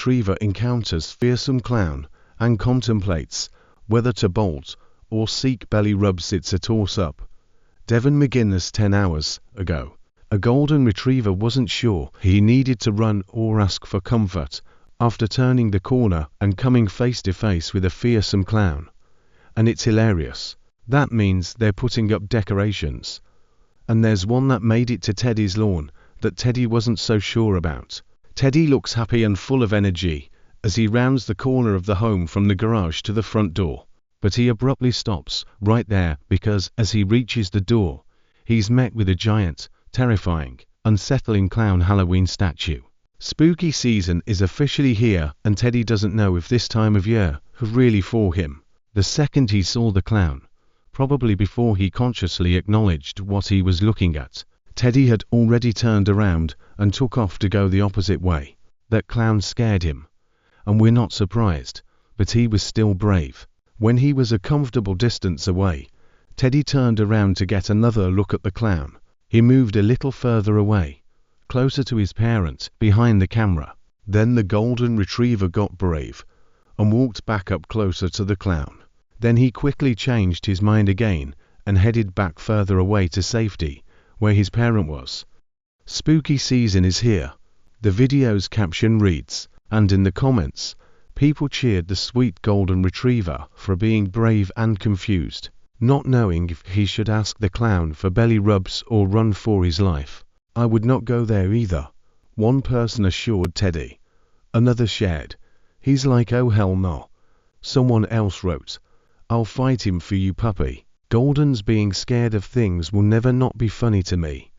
retriever encounters fearsome clown and contemplates whether to bolt or seek belly rubs. It's a toss-up. Devon McGuinness. 10 hours ago, a golden retriever wasn't sure he needed to run or ask for comfort after turning the corner and coming face to face with a fearsome clown. And it's hilarious. That means they're putting up decorations. And there's one that made it to Teddy's lawn that Teddy wasn't so sure about. Teddy looks happy and full of energy as he rounds the corner of the home from the garage to the front door. But he abruptly stops right there because as he reaches the door, he's met with a giant, terrifying, unsettling clown Halloween statue. Spooky season is officially here, and Teddy doesn't know if this time of year was really for him. The second he saw the clown, probably before he consciously acknowledged what he was looking at, Teddy had already turned around and took off to go the opposite way. That clown scared him, and we're not surprised, but he was still brave. When he was a comfortable distance away, Teddy turned around to get another look at the clown. He moved a little further away, closer to his parent, behind the camera. Then the golden retriever got brave and walked back up closer to the clown. Then he quickly changed his mind again and headed back further away to safety, where his parent was. Spooky season is here. The video's caption reads, and in the comments, people cheered the sweet golden retriever for being brave and confused, not knowing if he should ask the clown for belly rubs or run for his life. I would not go there either, one person assured Teddy. Another shared, he's like, oh hell no. Someone else wrote, I'll fight him for you puppy. Goldens being scared of things will never not be funny to me.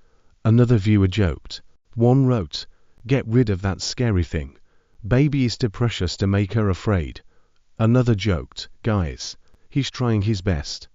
Another viewer joked. One wrote, get rid of that scary thing. Baby is too precious to make her afraid. Another joked, guys, he's trying his best.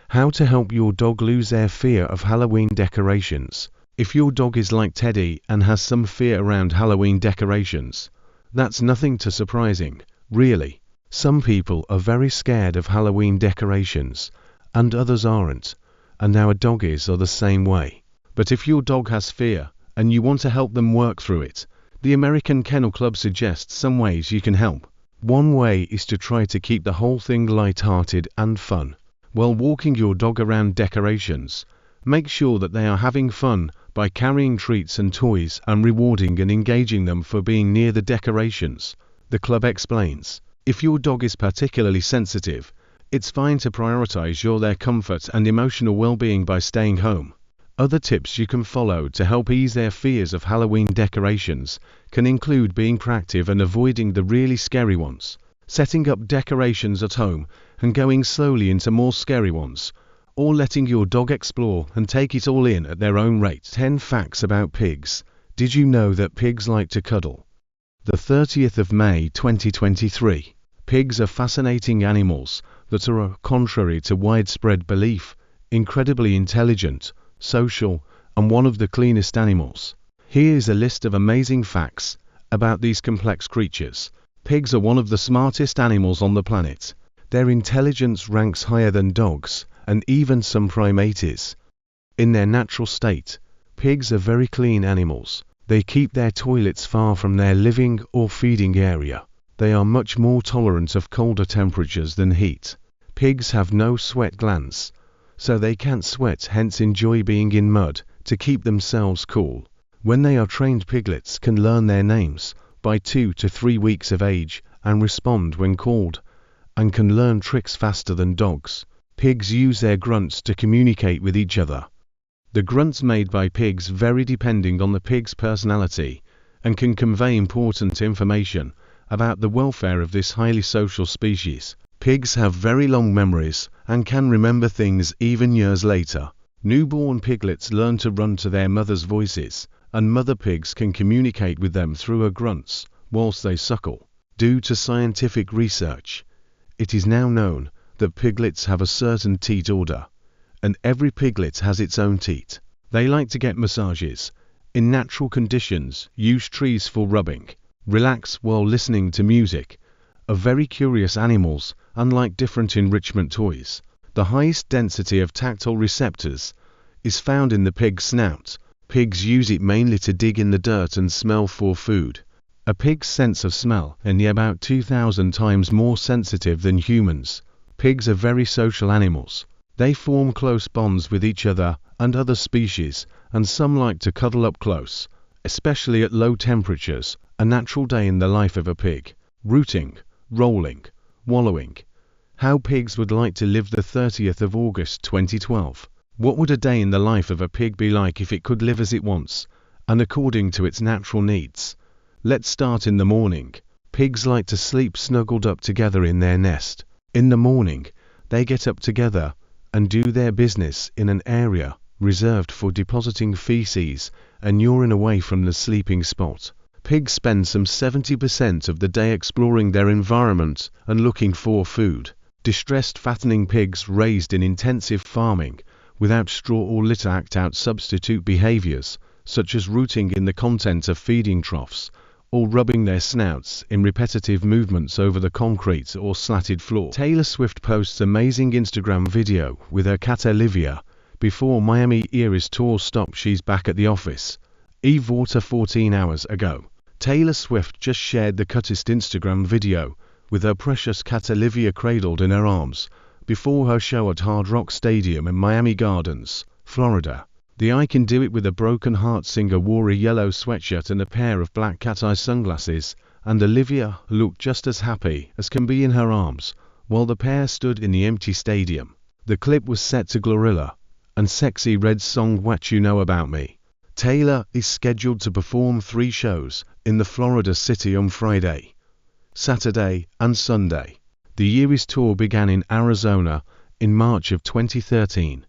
How to help your dog lose their fear of Halloween decorations. If your dog is like Teddy and has some fear around Halloween decorations, that's nothing too surprising, really. Some people are very scared of Halloween decorations, and others aren't, and our doggies are the same way. But if your dog has fear, and you want to help them work through it, the American Kennel Club suggests some ways you can help. One way is to try to keep the whole thing light-hearted and fun. While walking your dog around decorations, make sure that they are having fun by carrying treats and toys and rewarding and engaging them for being near the decorations. The club explains, if your dog is particularly sensitive, it's fine to prioritize their comfort and emotional well-being by staying home. Other tips you can follow to help ease their fears of Halloween decorations can include being proactive and avoiding the really scary ones, setting up decorations at home and going slowly into more scary ones, or letting your dog explore and take it all in at their own rate. 10 facts about pigs. Did you know that pigs like to cuddle? The 30th of May 2023. Pigs are fascinating animals that are, contrary to widespread belief, incredibly intelligent, social, and one of the cleanest animals. Here is a list of amazing facts about these complex creatures. Pigs are one of the smartest animals on the planet. Their intelligence ranks higher than dogs, and even some primates. In their natural state, pigs are very clean animals. They keep their toilets far from their living or feeding area. They are much more tolerant of colder temperatures than heat. Pigs have no sweat glands, so they can't sweat, hence enjoy being in mud to keep themselves cool. When they are trained, piglets can learn their names by 2 to 3 weeks of age and respond when called, and can learn tricks faster than dogs. Pigs use their grunts to communicate with each other. The grunts made by pigs vary depending on the pig's personality and can convey important information about the welfare of this highly social species. Pigs have very long memories and can remember things even years later. Newborn piglets learn to run to their mother's voices, and mother pigs can communicate with them through her grunts whilst they suckle. Due to scientific research, it is now known that piglets have a certain teat order, and every piglet has its own teat. They like to get massages. In natural conditions, use trees for rubbing, relax while listening to music. Are very curious animals, unlike different enrichment toys. The highest density of tactile receptors is found in the pig's snout. Pigs use it mainly to dig in the dirt and smell for food. A pig's sense of smell is about 2,000 times more sensitive than humans. Pigs are very social animals. They form close bonds with each other and other species, and some like to cuddle up close, especially at low temperatures. A natural day in the life of a pig. Rooting, rolling, wallowing. How pigs would like to live the 30th of August 2012. What would a day in the life of a pig be like if it could live as it wants, and according to its natural needs? Let's start in the morning. Pigs like to sleep snuggled up together in their nest. In the morning, they get up together and do their business in an area reserved for depositing feces and urine away from the sleeping spot. Pigs spend some 70% of the day exploring their environment and looking for food. Distressed fattening pigs raised in intensive farming without straw or litter act out substitute behaviors, such as rooting in the content of feeding troughs, or rubbing their snouts in repetitive movements over the concrete or slatted floor. Taylor Swift posts amazing Instagram video with her cat Olivia. Before Miami Eris tour stops, she's back at the office. Eve Water 14 hours ago. Taylor Swift just shared the cutest Instagram video with her precious cat Olivia cradled in her arms before her show at Hard Rock Stadium in Miami Gardens, Florida. The I Can Do It With a Broken Heart singer wore a yellow sweatshirt and a pair of black cat-eye sunglasses, and Olivia looked just as happy as can be in her arms, while the pair stood in the empty stadium. The clip was set to Glorilla and Sexy Red's song What You Know About Me. Taylor is scheduled to perform 3 shows in the Florida city on Friday, Saturday, and Sunday. The Eris tour began in Arizona in March of 2013,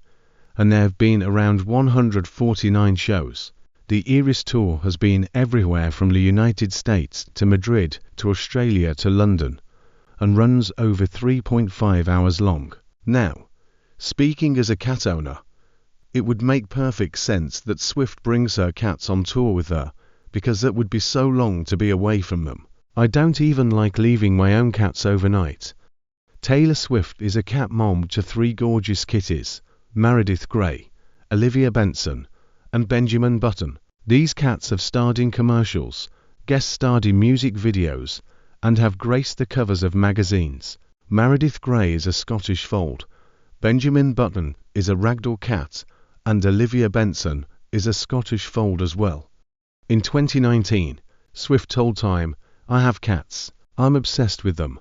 and there have been around 149 shows. The Eris tour has been everywhere from the United States to Madrid to Australia to London, and runs over 3.5 hours long. Now, speaking as a cat owner, it would make perfect sense that Swift brings her cats on tour with her, because that would be so long to be away from them. I don't even like leaving my own cats overnight. Taylor Swift is a cat mom to 3 gorgeous kitties, Meredith Grey, Olivia Benson, and Benjamin Button. These cats have starred in commercials, guest starred in music videos, and have graced the covers of magazines. Meredith Grey is a Scottish fold, Benjamin Button is a ragdoll cat, and Olivia Benson is a Scottish fold as well. In 2019, Swift told Time, "I have cats. I'm obsessed with them.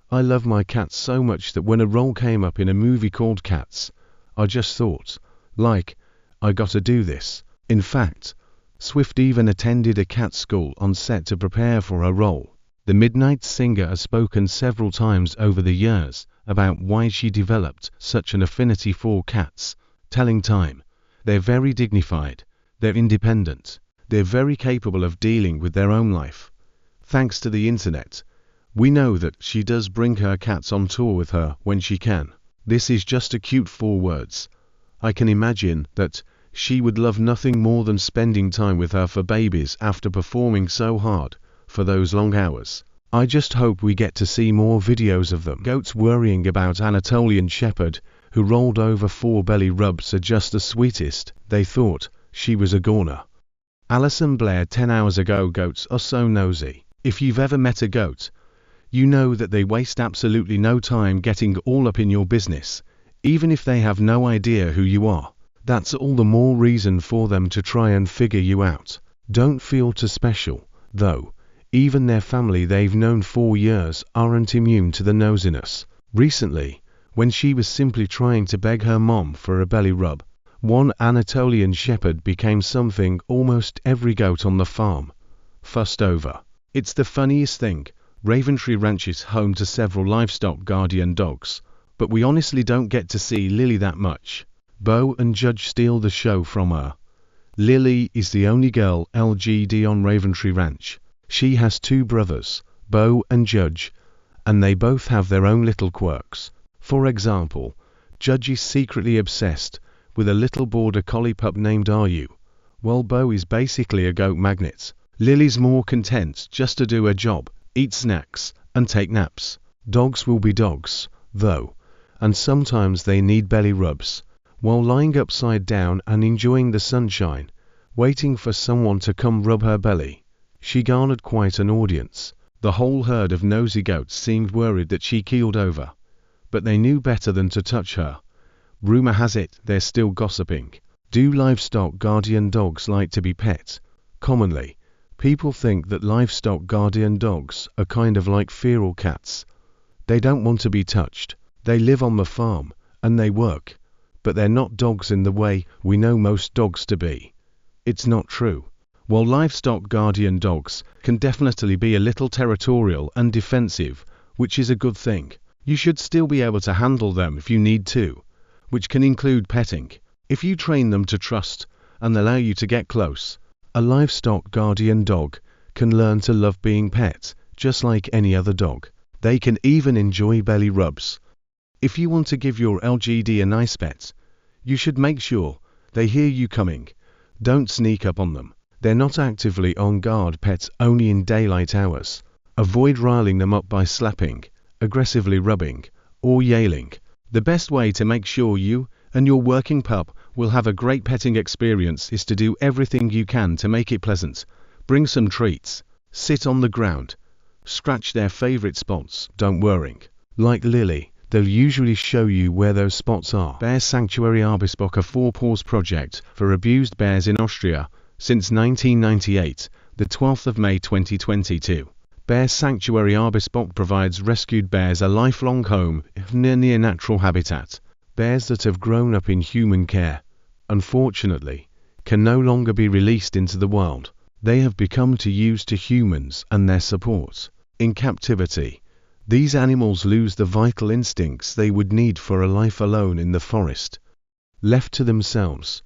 I love my cats so much that when a role came up in a movie called Cats, I just thought, I gotta do this." In fact, Swift even attended a cat school on set to prepare for her role. The Midnight Singer has spoken several times over the years about why she developed such an affinity for cats, telling Time, "They're very dignified, they're independent, they're very capable of dealing with their own life." Thanks to the internet, we know that she does bring her cats on tour with her when she can. This is just a cute 4 words. I can imagine that she would love nothing more than spending time with her fur babies after performing so hard for those long hours. I just hope we get to see more videos of them. Goats worrying about Anatolian Shepherd who rolled over 4 belly rubs are just the sweetest. They thought she was a goner. Alison Blair 10 hours ago. Goats are so nosy. If you've ever met a goat, you know that they waste absolutely no time getting all up in your business, even if they have no idea who you are. That's all the more reason for them to try and figure you out. Don't feel too special, though. Even their family they've known for years aren't immune to the nosiness. Recently, when she was simply trying to beg her mom for a belly rub, one Anatolian Shepherd became something almost every goat on the farm fussed over. It's the funniest thing. Raventree Ranch is home to several livestock guardian dogs, but we honestly don't get to see Lily that much. Bo and Judge steal the show from her. Lily is the only girl LGD on Raventree Ranch. She has 2 brothers, Bo and Judge, and they both have their own little quirks. For example, Judge is secretly obsessed with a little border collie pup named Ayu, while Bo is basically a goat magnet. Lily's more content just to do her job, eat snacks, and take naps. Dogs will be dogs, though, and sometimes they need belly rubs. While lying upside down and enjoying the sunshine, waiting for someone to come rub her belly, She garnered quite an audience. The whole herd of nosy goats seemed worried that she keeled over, but they knew better than to touch her. Rumor has it they're still gossiping. Do livestock guardian dogs like to be pet? Commonly, people think that livestock guardian dogs are kind of like feral cats. They don't want to be touched. They live on the farm, and they work, but they're not dogs in the way we know most dogs to be. It's not true. While livestock guardian dogs can definitely be a little territorial and defensive, which is a good thing, you should still be able to handle them if you need to, which can include petting. If you train them to trust and allow you to get close, a livestock guardian dog can learn to love being pet, just like any other dog. They can even enjoy belly rubs. If you want to give your LGD a nice pet, you should make sure they hear you coming. Don't sneak up on them. They're not actively on guard pets only in daylight hours. Avoid riling them up by slapping, aggressively rubbing, or yailing. The best way to make sure you and your working pup will have a great petting experience is to do everything you can to make it pleasant. Bring some treats, sit on the ground, scratch their favorite spots, don't worry. Like Lily, they'll usually show you where those spots are. Bear Sanctuary Arbeitsbock, a 4 paws project for abused bears in Austria since 1998, the 12th of May 2022. Bear Sanctuary Arbeitsbock provides rescued bears a lifelong home near natural habitat. Bears that have grown up in human care, unfortunately, can no longer be released into the wild. They have become too used to humans and their support. In captivity, these animals lose the vital instincts they would need for a life alone in the forest. Left to themselves,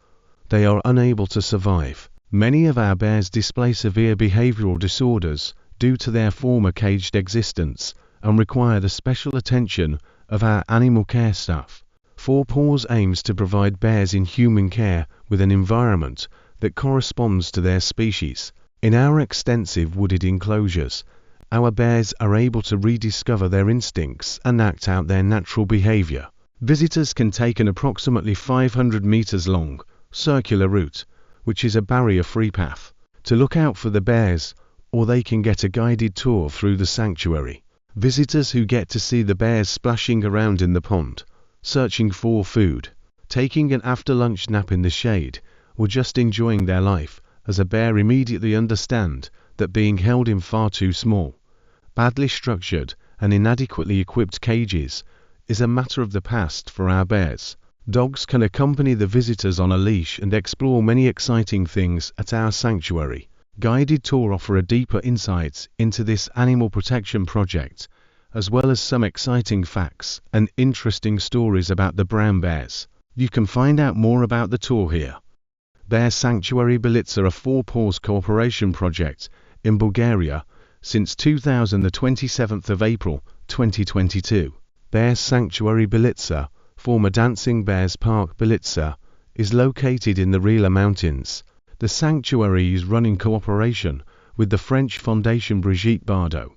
they are unable to survive. Many of our bears display severe behavioral disorders due to their former caged existence and require the special attention of our animal care staff. 4 Paws aims to provide bears in human care with an environment that corresponds to their species. In our extensive wooded enclosures, our bears are able to rediscover their instincts and act out their natural behavior. Visitors can take an approximately 500 meters long, circular route, which is a barrier-free path, to look out for the bears, or they can get a guided tour through the sanctuary. Visitors who get to see the bears splashing around in the pond, searching for food, taking an after-lunch nap in the shade, or just enjoying their life as a bear immediately understand that being held in far too small, badly structured, and inadequately equipped cages is a matter of the past for our bears. Dogs can accompany the visitors on a leash and explore many exciting things at our sanctuary. Guided tour offer a deeper insights into this animal protection project, as well as some exciting facts and interesting stories about the brown bears. You can find out more about the tour here. Bear Sanctuary Belitsa, a 4 Paws cooperation project in Bulgaria since 27th of April 2022. Bear Sanctuary Belitsa, former Dancing Bears Park Belitsa, is located in the Rila Mountains. The sanctuary is run in cooperation with the French Fondation Brigitte Bardot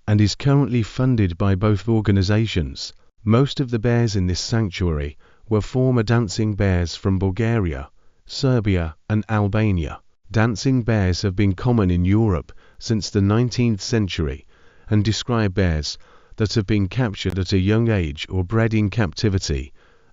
and is currently funded by both organizations. Most of the bears in this sanctuary were former dancing bears from Bulgaria, Serbia, and Albania. Dancing bears have been common in Europe since the 19th century and describe bears that have been captured at a young age or bred in captivity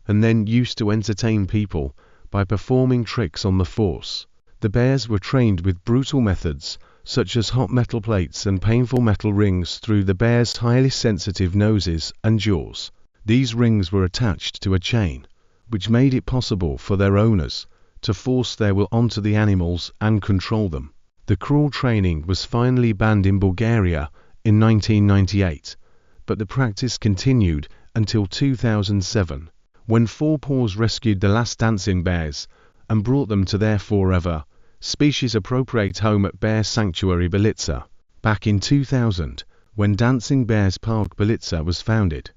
and then used to entertain people by performing tricks on the force. The bears were trained with brutal methods such as hot metal plates and painful metal rings through the bears' highly sensitive noses and jaws. These rings were attached to a chain, which made it possible for their owners to force their will onto the animals and control them. The cruel training was finally banned in Bulgaria in 1998, but the practice continued until 2007, when 4 Paws rescued the last dancing bears and brought them to their forever species-appropriate home at Bear Sanctuary Belitsa. Back in 2000, when Dancing Bears Park Belitsa was founded,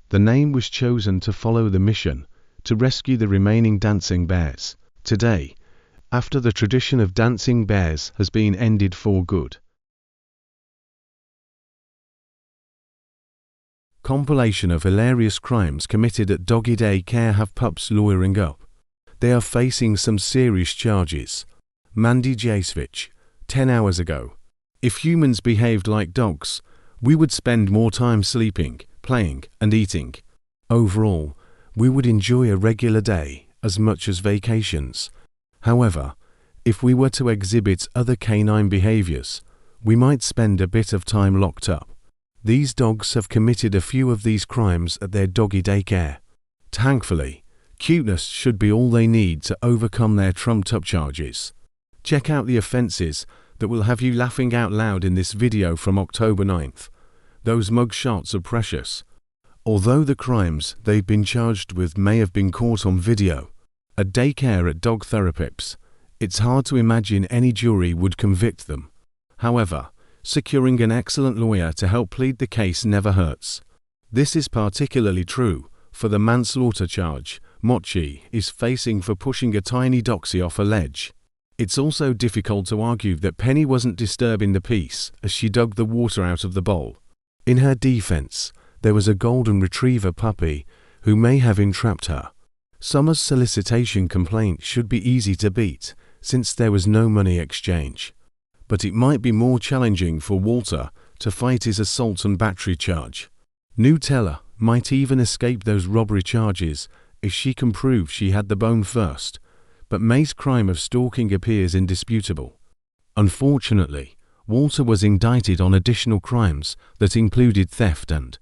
the name was chosen to follow the mission to rescue the remaining dancing bears. Today, after the tradition of dancing bears has been ended for good. Compilation of hilarious crimes committed at doggy day care have pups lawyering up. They are facing some serious charges. Mandy Jasvich, 10 hours ago, If humans behaved like dogs, we would spend more time sleeping, playing, and eating. Overall, we would enjoy a regular day as much as vacations. However, if we were to exhibit other canine behaviors, we might spend a bit of time locked up. These dogs have committed a few of these crimes at their doggy daycare. Thankfully, cuteness should be all they need to overcome their trumped-up charges. Check out the offences that will have you laughing out loud in this video from October 9th. Those mug shots are precious. Although the crimes they've been charged with may have been caught on video, a daycare at dog therapists, it's hard to imagine any jury would convict them. However, securing an excellent lawyer to help plead the case never hurts. This is particularly true for the manslaughter charge Mochi is facing for pushing a tiny doxy off a ledge. It's also difficult to argue that Penny wasn't disturbing the peace as she dug the water out of the bowl. In her defense, there was a golden retriever puppy who may have entrapped her. Summer's solicitation complaint should be easy to beat since there was no money exchange. But it might be more challenging for Walter to fight his assault and battery charge. Nutella might even escape those robbery charges if she can prove she had the bone first, but May's crime of stalking appears indisputable. Unfortunately, Walter was indicted on additional crimes that included theft and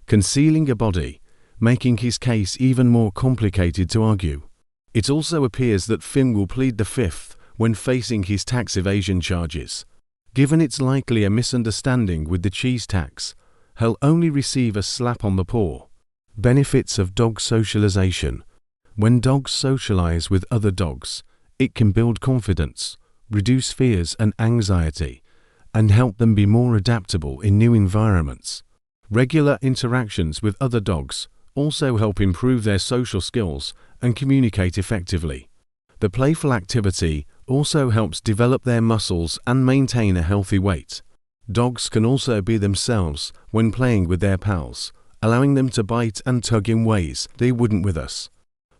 concealing a body, making his case even more complicated to argue. It also appears that Finn will plead the fifth when facing his tax evasion charges. Given it's likely a misunderstanding with the cheese tax, he'll only receive a slap on the paw. Benefits of dog socialization. When dogs socialize with other dogs, it can build confidence, reduce fears and anxiety, and help them be more adaptable in new environments. Regular interactions with other dogs also help improve their social skills and communicate effectively. The playful activity also helps develop their muscles and maintain a healthy weight. Dogs can also be themselves when playing with their pals, allowing them to bite and tug in ways they wouldn't with us.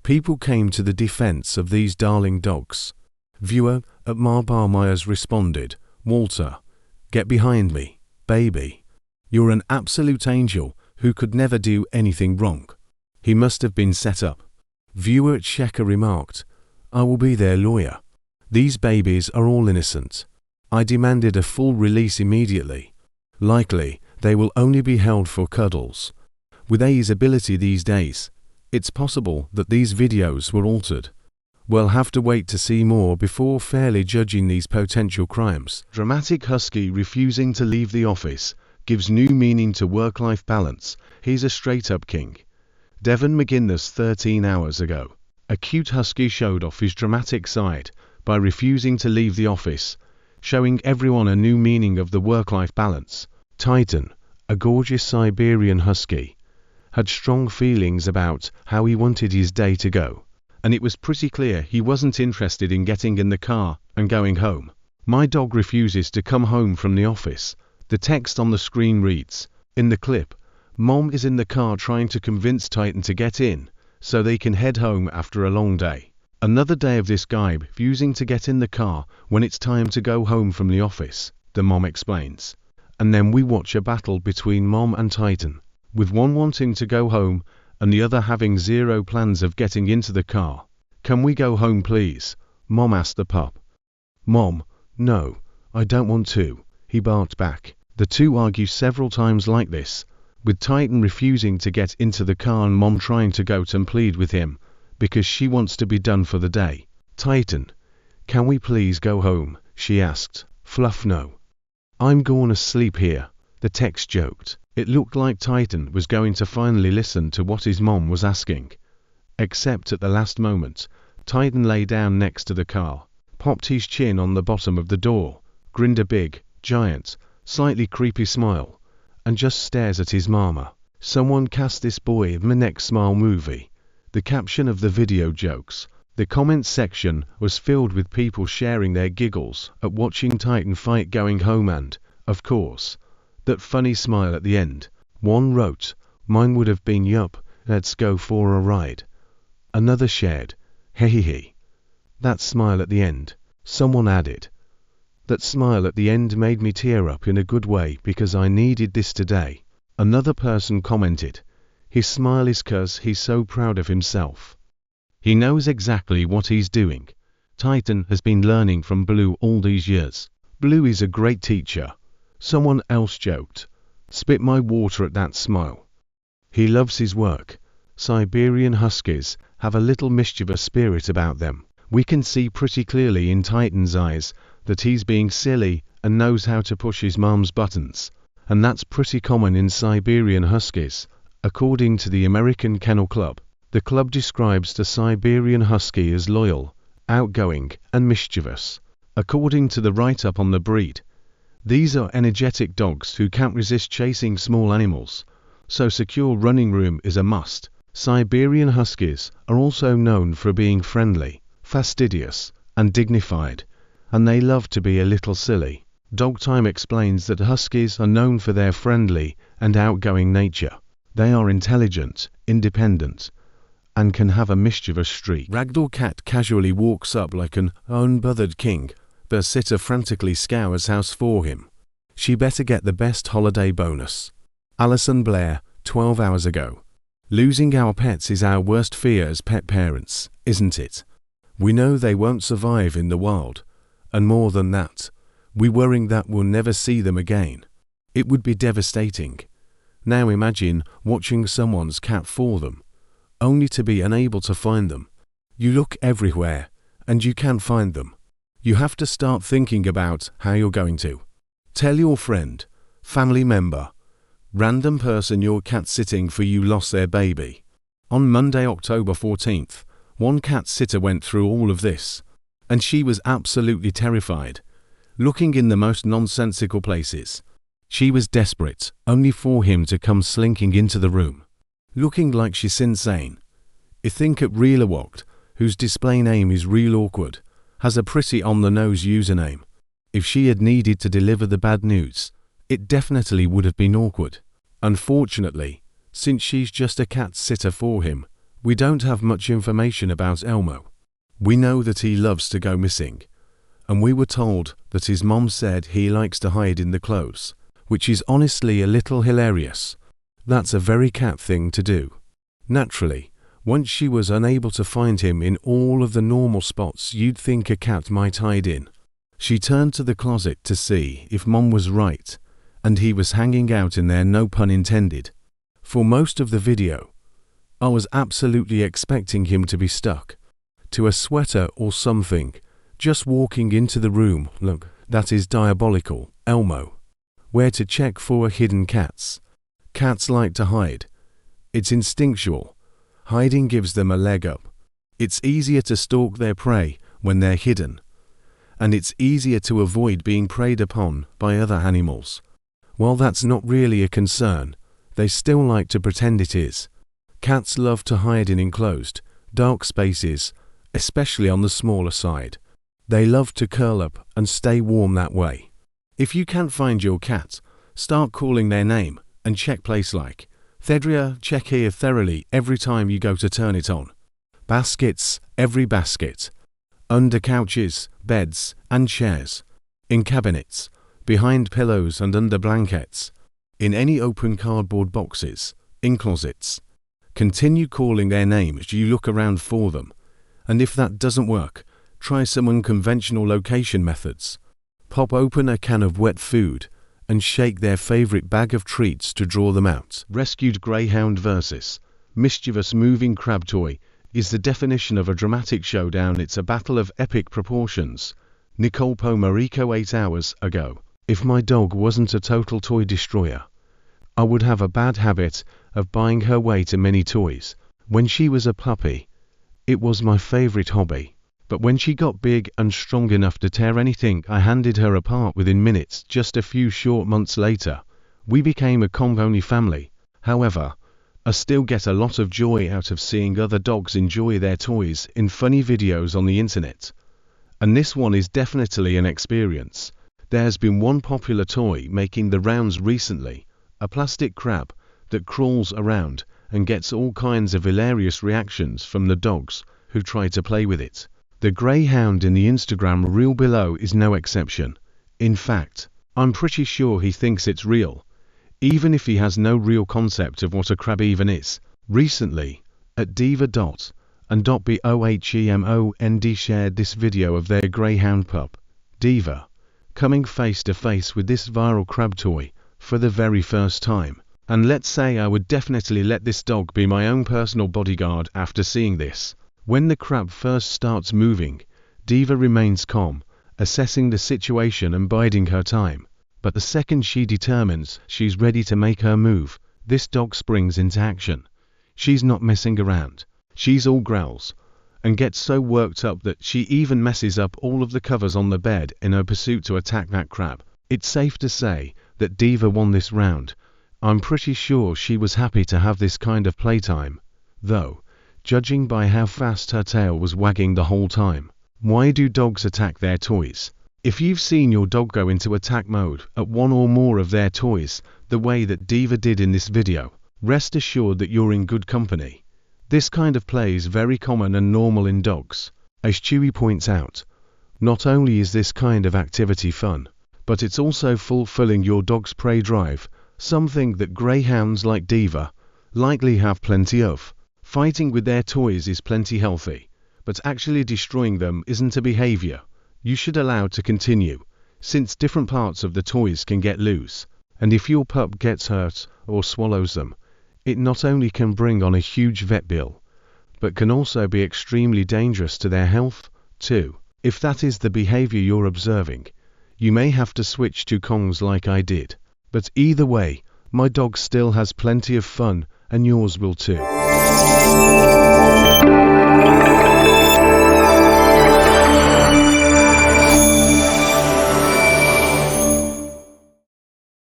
People came to the defense of these darling dogs. Viewer at Marbar Myers responded, "Walter, get behind me, baby. You're an absolute angel who could never do anything wrong. He must have been set up." Viewer at Shekhar remarked, "I will be their lawyer. These babies are all innocent. I demanded a full release immediately. Likely, they will only be held for cuddles. With AI's ability these days, it's possible that these videos were altered. We'll have to wait to see more before fairly judging these potential crimes." Dramatic husky refusing to leave the office gives new meaning to work-life balance. He's a straight-up king. Devon McGinnis 13 hours ago. A cute husky showed off his dramatic side by refusing to leave the office, showing everyone a new meaning of the work-life balance. Titan, a gorgeous Siberian husky, had strong feelings about how he wanted his day to go, and it was pretty clear he wasn't interested in getting in the car and going home. "My dog refuses to come home from the office," the text on the screen reads. In the clip, Mom is in the car trying to convince Titan to get in so they can head home after a long day. "Another day of this guy refusing to get in the car when it's time to go home from the office," the mom explains. And then we watch a battle between Mom and Titan, with one wanting to go home and the other having zero plans of getting into the car. "Can we go home please?" Mom asked the pup. "Mom, no, I don't want to," he barked back. The two argue several times like this, with Titan refusing to get into the car and Mom trying to go and plead with him because she wants to be done for the day. "Titan, can we please go home?" she asked. "Fluff, no. I'm gonna sleep here," the text joked. It looked like Titan was going to finally listen to what his mom was asking. Except at the last moment, Titan lay down next to the car, popped his chin on the bottom of the door, grinned a big, giant, slightly creepy smile, and just stares at his mama. "Someone cast this boy in the next Smile movie." The caption of the video jokes. The comments section was filled with people sharing their giggles at watching Titan fight going home and, of course, that funny smile at the end. One wrote, "Mine would have been yup, let's go for a ride." Another shared, "Hehehe. That smile at the end." Someone added, That smile at the end made me tear up in a good way because I needed this today. Another person commented, his smile is 'cause he's so proud of himself. He knows exactly what he's doing. Titan has been learning from Blue all these years. Blue is a great teacher. Someone else joked, spit my water at that smile. He loves his work. Siberian Huskies have a little mischievous spirit about them. We can see pretty clearly in Titan's eyes that he's being silly and knows how to push his mom's buttons. And that's pretty common in Siberian Huskies. According to the American Kennel Club, the club describes the Siberian Husky as loyal, outgoing, and mischievous. According to the write-up on the breed, these are energetic dogs who can't resist chasing small animals, so secure running room is a must. Siberian Huskies are also known for being friendly, fastidious, and dignified, and they love to be a little silly. Dog Time explains that Huskies are known for their friendly and outgoing nature. They are intelligent, independent, and can have a mischievous streak. Ragdoll cat casually walks up like an unbothered king. The sitter frantically scours house for him. She better get the best holiday bonus. Alison Blair, 12 hours ago. Losing our pets is our worst fear as pet parents, isn't it? We know they won't survive in the wild, and more than that, we worry that we'll never see them again. It would be devastating. Now imagine watching someone's cat for them, only to be unable to find them. You look everywhere, and you can't find them. You have to start thinking about how you're going to. Tell your friend, family member, random person your cat sitting for you lost their baby. On Monday, October 14th, one cat sitter went through all of this, and she was absolutely terrified, looking in the most nonsensical places. She was desperate, only for him to come slinking into the room, looking like she's insane. I think at Real Walked, whose display name is Real Awkward, has a pretty on-the-nose username. If she had needed to deliver the bad news, it definitely would have been awkward. Unfortunately, since she's just a cat sitter for him, we don't have much information about Elmo. We know that he loves to go missing, and we were told that his mom said he likes to hide in the clothes, which is honestly a little hilarious. That's a very cat thing to do. Naturally, once she was unable to find him in all of the normal spots you'd think a cat might hide in, she turned to the closet to see if Mom was right, and he was hanging out in there, no pun intended. For most of the video, I was absolutely expecting him to be stuck to a sweater or something, just walking into the room. Look, that is diabolical, Elmo. Where to check for hidden cats. Cats like to hide. It's instinctual. Hiding gives them a leg up. It's easier to stalk their prey when they're hidden, and it's easier to avoid being preyed upon by other animals. While that's not really a concern, they still like to pretend it is. Cats love to hide in enclosed, dark spaces, especially on the smaller side. They love to curl up and stay warm that way. If you can't find your cat, start calling their name and check place like Thedria, check here thoroughly every time you go to turn it on. Baskets, every basket. Under couches, beds, and chairs. In cabinets, behind pillows and under blankets. In any open cardboard boxes, in closets. Continue calling their name as you look around for them. And if that doesn't work, try some unconventional location methods. Pop open a can of wet food and shake their favorite bag of treats to draw them out. Rescued greyhound versus mischievous moving crab toy is the definition of a dramatic showdown. It's a battle of epic proportions. Nicole Pomarico 8 hours ago. If my dog wasn't a total toy destroyer, I would have a bad habit of buying her way to many toys. When she was a puppy, it was my favorite hobby. But when she got big and strong enough to tear anything, I handed her apart within minutes. Just a few short months later, we became a Kong-only family. However, I still get a lot of joy out of seeing other dogs enjoy their toys in funny videos on the internet. And this one is definitely an experience. There's been one popular toy making the rounds recently, a plastic crab that crawls around and gets all kinds of hilarious reactions from the dogs who try to play with it. The greyhound in the Instagram reel below is no exception. In fact, I'm pretty sure he thinks it's real, even if he has no real concept of what a crab even is. Recently, at Diva.and.bohemond shared this video of their greyhound pup, Diva, coming face to face with this viral crab toy for the very first time. And let's say I would definitely let this dog be my own personal bodyguard after seeing this. When the crab first starts moving, Diva remains calm, assessing the situation and biding her time. But the second she determines she's ready to make her move, this dog springs into action. She's not messing around. She's all growls, and gets so worked up that she even messes up all of the covers on the bed in her pursuit to attack that crab. It's safe to say that Diva won this round. I'm pretty sure she was happy to have this kind of playtime, though, judging by how fast her tail was wagging the whole time. Why do dogs attack their toys? If you've seen your dog go into attack mode at one or more of their toys, the way that Diva did in this video, rest assured that you're in good company. This kind of play is very common and normal in dogs. As Chewy points out, not only is this kind of activity fun, but it's also fulfilling your dog's prey drive, something that greyhounds like Diva likely have plenty of. Fighting with their toys is plenty healthy, but actually destroying them isn't a behavior you should allow to continue, since different parts of the toys can get loose, and if your pup gets hurt or swallows them, it not only can bring on a huge vet bill, but can also be extremely dangerous to their health, too. If that is the behavior you're observing, you may have to switch to Kongs like I did. But either way, my dog still has plenty of fun, and yours will too.